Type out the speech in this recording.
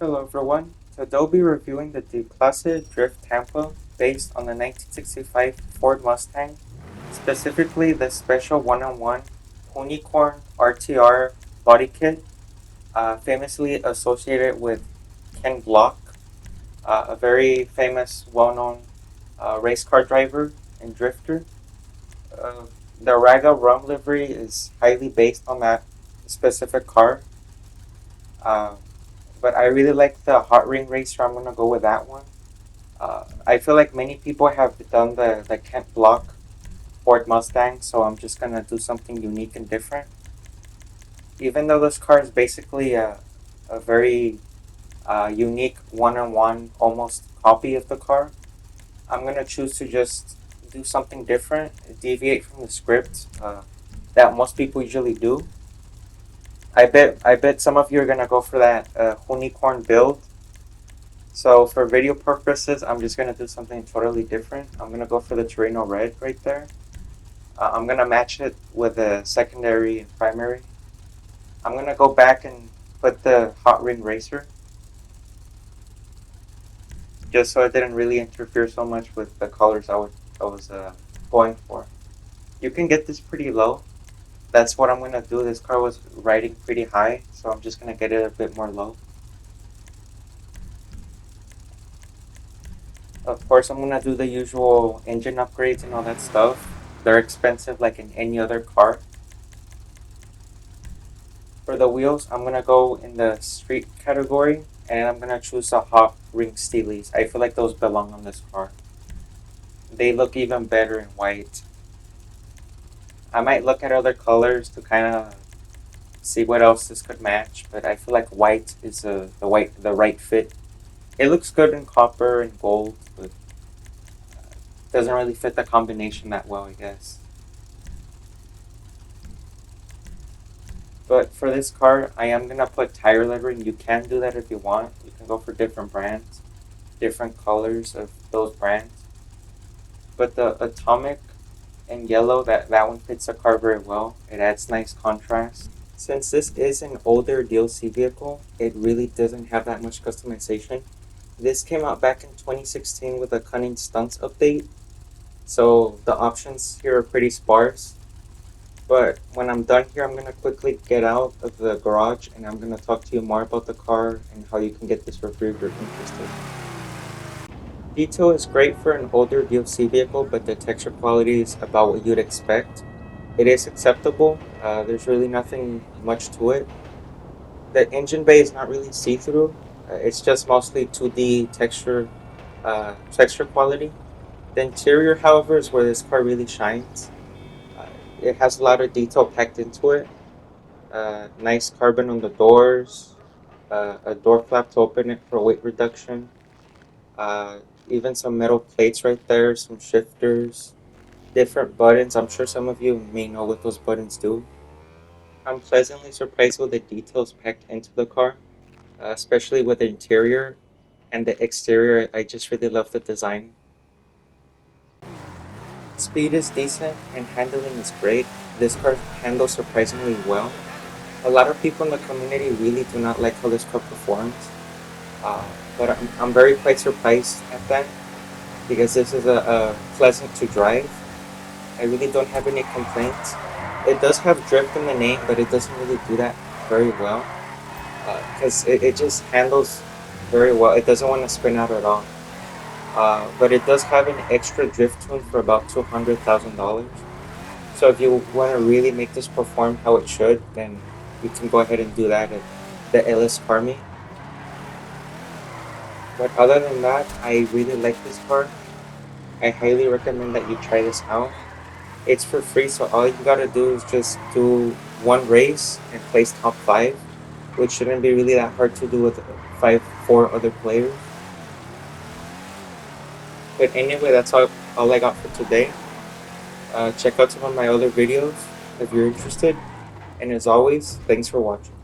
Hello everyone, today we'll be reviewing the Declasse Drift Tampa based on the 1965 Ford Mustang, specifically the special one-on-one Unicorn RTR body kit, famously associated with Ken Block, a very famous, well-known race car driver and drifter. Uh, the Raga Rum livery is highly based on that specific car. Uh, but I really like the Hot Ring Racer. I'm gonna go with that one. I feel like many people have done the Kent Block Ford Mustang, so I'm just gonna do something unique and different. Even though this car is basically a very unique one-on-one almost copy of the car, I'm gonna choose to just do something different, deviate from the script that most people usually do. I bet some of you are gonna go for that unicorn build. So for video purposes, I'm just gonna do something totally different. I'm gonna go for the Torino red right there. I'm gonna match it with the secondary and primary. I'm gonna go back and put the hot ring racer, just so it didn't really interfere so much with the colors I was going for. You can get this pretty low. That's what I'm gonna do. This car was riding pretty high, so I'm just gonna get it a bit more low. Of course, I'm gonna do the usual engine upgrades and all that stuff. They're expensive like in any other car. For the wheels, I'm gonna go in the street category and I'm gonna choose the hot ring steelies. I feel like those belong on this car. They look even better in white. I might look at other colors to kind of see what else this could match, but I feel like white is the right fit. It looks good in copper and gold, but doesn't really fit the combination that well, I guess. But for this car, I am gonna put tire lettering. You can do that if you want. You can go for different brands, different colors of those brands. But the atomic and yellow, that one fits the car very well. It adds nice contrast. Since this is an older DLC vehicle, it really doesn't have that much customization. This came out back in 2016 with a Cunning Stunts update, so the options here are pretty sparse. But when I'm done here, I'm going to quickly get out of the garage and I'm going to talk to you more about the car and how you can get this for free if you're interested. Detail is great for an older DLC vehicle, but the texture quality is about what you'd expect. It is acceptable. There's really nothing much to it. The engine bay is not really see-through. It's just mostly 2D texture quality. The interior, however, is where this car really shines. Uh, it has a lot of detail packed into it. Nice carbon on the doors, a door flap to open it for weight reduction, uh, even some metal plates right there, some shifters, different buttons. I'm sure some of you may know what those buttons do. I'm pleasantly surprised with the details packed into the car, especially with the interior and the exterior. I just really love the design. Speed is decent and handling is great. This car handles surprisingly well. A lot of people in the community really do not like how this car performs, uh, but I'm very quite surprised at that because this is a pleasant to drive. I really don't have any complaints. It does have drift in the name, but it doesn't really do that very well because it just handles very well. It doesn't want to spin out at all. But it does have an extra drift tune for about $200,000. So if you want to really make this perform how it should, then you can go ahead and do that at the LS Army. But other than that, I really like this car. I highly recommend that you try this out. It's for free, so all you gotta do is just do one race and place top 5, which shouldn't be really that hard to do with 4 other players. But anyway, that's all I got for today. Check out some of my other videos if you're interested. And as always, thanks for watching.